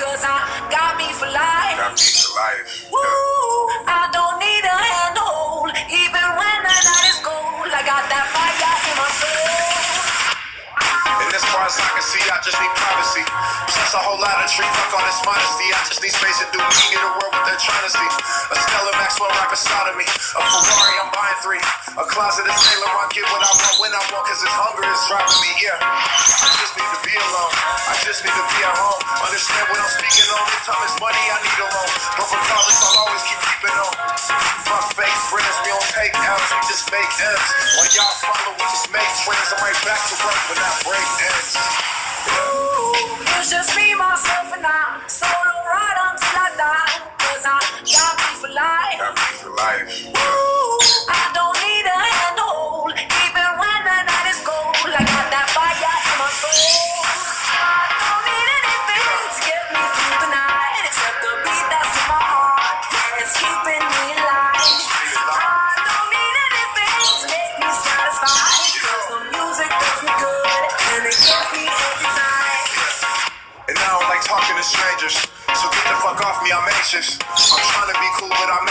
cause I got me for life. Got me for life. Woo, I don't need a handhold, even when the night is cold. I got that fire in my soul. And as far as I can see, I just need privacy. Plus a whole lot of tree, fuck all this modesty. I just need space to do me in the world what they're trying to see. A Stella Maxwell right beside of me. A Ferrari, I'm buying 3. A closet of Saint Laurent, get what I want when I want, cause this hunger is driving me, yeah. I just need to be alone. I just need to be at home. Understand what I'm speaking on. This time is money, I need a loan. But regardless, I'll always keep keeping on. Fuck fake friends, we don't take L's, we just make M's. When y'all follow, we just make friends. I'm right back to work when that break ends. Ooh, it's just me, myself, and I. Solo ride until I die, cause I got me for life. Got me for life. Ooh, I don't need a handhold, even when the night is cold. I got that fire in my soul. I don't need anything to get me through the night, except the beat that's in my heart. Yeah, it's keeping me alive. I don't need anything to make me satisfied, cause the music does me good, and it gets me every time. And I don't like talking to strangers, so get the fuck off me, I'm anxious. I'm trying to be cool, but I make